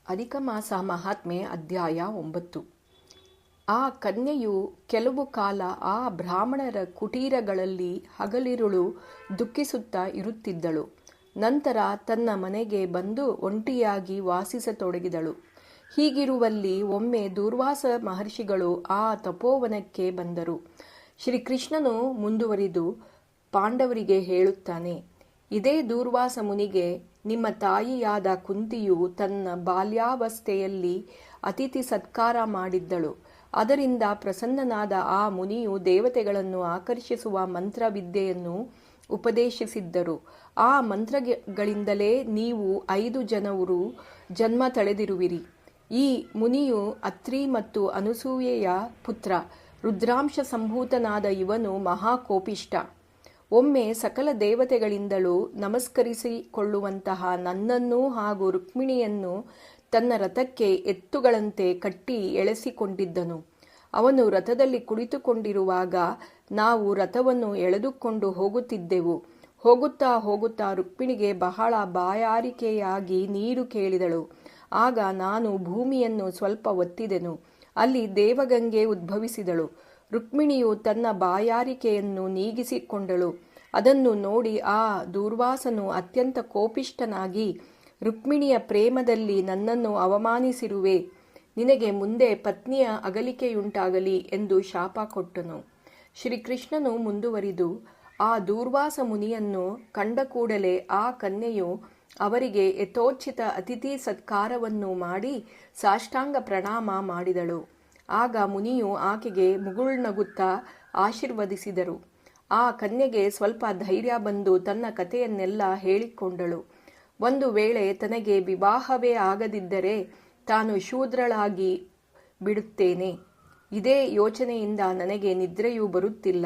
ಅಧಿಕ ಮಾಸ ಮಹಾತ್ಮೆ ಅಧ್ಯಾಯ 9. ಆ ಕನ್ಯೆಯು ಕೆಲವು ಕಾಲ ಆ ಬ್ರಾಹ್ಮಣರ ಕುಟೀರಗಳಲ್ಲಿ ಹಗಲಿರುಳು ದುಃಖಿಸುತ್ತಾ ಇರುತ್ತಿದ್ದಳು. ನಂತರ ತನ್ನ ಮನೆಗೆ ಬಂದು ಒಂಟಿಯಾಗಿ ವಾಸಿಸತೊಡಗಿದಳು. ಹೀಗಿರುವಲ್ಲಿ ಒಮ್ಮೆ ದೂರ್ವಾಸ ಮಹರ್ಷಿಗಳು ಆ ತಪೋವನಕ್ಕೆ ಬಂದರು. ಶ್ರೀಕೃಷ್ಣನು ಮುಂದುವರಿದು ಪಾಂಡವರಿಗೆ ಹೇಳುತ್ತಾನೆ, ಇದೇ ದೂರ್ವಾಸ ಮುನಿಗೆ ನಿಮ್ಮ ತಾಯಿಯಾದ ಕುಂತಿಯು ತನ್ನ ಬಾಲ್ಯಾವಸ್ಥೆಯಲ್ಲಿ ಅತಿಥಿ ಸತ್ಕಾರ ಮಾಡಿದ್ದಳು. ಅದರಿಂದ ಪ್ರಸನ್ನನಾದ ಆ ಮುನಿಯು ದೇವತೆಗಳನ್ನು ಆಕರ್ಷಿಸುವ ಮಂತ್ರವಿದ್ಯೆಯನ್ನು ಉಪದೇಶಿಸಿದ್ದರು. ಆ ಮಂತ್ರಗಳಿಂದಲೇ ನೀವು 5 ಜನರು ಜನ್ಮ ತಳೆದಿರುವಿರಿ. ಈ ಮುನಿಯು ಅತ್ರಿ ಮತ್ತು ಅನಸೂಯೆಯ ಪುತ್ರ. ರುದ್ರಾಂಶ ಸಂಭೂತನಾದ ಇವನು ಮಹಾಕೋಪಿಷ್ಠ. ಒಮ್ಮೆ ಸಕಲ ದೇವತೆಗಳಿಂದಲೂ ನಮಸ್ಕರಿಸಿಕೊಳ್ಳುವಂತಹ ನನ್ನನ್ನು ಹಾಗೂ ರುಕ್ಮಿಣಿಯನ್ನು ತನ್ನ ರಥಕ್ಕೆ ಎತ್ತುಗಳಂತೆ ಕಟ್ಟಿ ಎಳೆಸಿಕೊಂಡಿದ್ದನು. ಅವನು ರಥದಲ್ಲಿ ಕುಳಿತುಕೊಂಡಿರುವಾಗ ನಾವು ರಥವನ್ನು ಎಳೆದುಕೊಂಡು ಹೋಗುತ್ತಿದ್ದೆವು. ಹೋಗುತ್ತಾ ರುಕ್ಮಿಣಿಗೆ ಬಹಳ ಬಾಯಾರಿಕೆಯಾಗಿ ನೀರು ಕೇಳಿದಳು. ಆಗ ನಾನು ಭೂಮಿಯನ್ನು ಸ್ವಲ್ಪ ಒತ್ತಿದೆನು. ಅಲ್ಲಿ ದೇವಗಂಗೆ ಉದ್ಭವಿಸಿದಳು. ರುಕ್ಮಿಣಿಯು ತನ್ನ ಬಾಯಾರಿಕೆಯನ್ನು ನೀಗಿಸಿಕೊಂಡಳು. ಅದನ್ನು ನೋಡಿ ಆ ದೂರ್ವಾಸನು ಅತ್ಯಂತ ಕೋಪಿಷ್ಠನಾಗಿ, ರುಕ್ಮಿಣಿಯ ಪ್ರೇಮದಲ್ಲಿ ನನ್ನನ್ನು ಅವಮಾನಿಸಿರುವೆ, ನಿನಗೆ ಮುಂದೆ ಪತ್ನಿಯ ಅಗಲಿಕೆಯುಂಟಾಗಲಿ ಎಂದು ಶಾಪ ಕೊಟ್ಟನು. ಶ್ರೀಕೃಷ್ಣನು ಮುಂದುವರಿದು, ಆ ದೂರ್ವಾಸ ಮುನಿಯನ್ನು ಕಂಡ ಕೂಡಲೇ ಆ ಕನ್ಯೆಯು ಅವರಿಗೆ ಯಥೋಚಿತ ಅತಿಥಿ ಸತ್ಕಾರವನ್ನು ಮಾಡಿ ಸಾಷ್ಟಾಂಗ ಪ್ರಣಾಮ ಮಾಡಿದಳು. ಆಗ ಮುನಿಯು ಆಕೆಗೆ ಮುಗುಳ್ನಗುತ್ತಾ ಆಶೀರ್ವದಿಸಿದರು. ಆ ಕನ್ಯೆಗೆ ಸ್ವಲ್ಪ ಧೈರ್ಯ ಬಂದು ತನ್ನ ಕಥೆಯನ್ನೆಲ್ಲ ಹೇಳಿಕೊಂಡಳು. ಒಂದು ವೇಳೆ ತನಗೆ ವಿವಾಹವೇ ಆಗದಿದ್ದರೆ ತಾನು ಶೂದ್ರಳಾಗಿ ಬಿಡುತ್ತೇನೆ. ಇದೇ ಯೋಚನೆಯಿಂದ ನನಗೆ ನಿದ್ರೆಯೂ ಬರುತ್ತಿಲ್ಲ,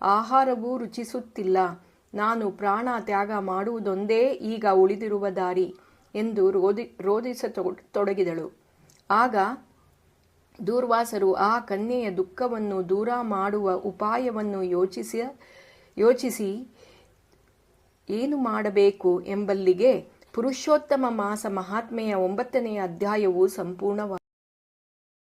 ಆಹಾರವೂ ರುಚಿಸುತ್ತಿಲ್ಲ. ನಾನು ಪ್ರಾಣ ತ್ಯಾಗ ಮಾಡುವುದೊಂದೇ ಈಗ ಉಳಿದಿರುವ ದಾರಿ ಎಂದು ರೋಧಿಸತೊಡಗಿದಳು. ಆಗ ದೂರ್ವಾಸರು ಆ ಕನ್ಯೆಯ ದುಃಖವನ್ನು ದೂರ ಮಾಡುವ ಉಪಾಯವನ್ನು ಯೋಚಿಸಿ ಏನು ಮಾಡಬೇಕು ಎಂಬಲ್ಲಿಗೆ ಪುರುಷೋತ್ತಮ ಮಾಸ ಮಹಾತ್ಮೆಯ 9ನೇ ಅಧ್ಯಾಯವು ಸಂಪೂರ್ಣವಾಯಿತು.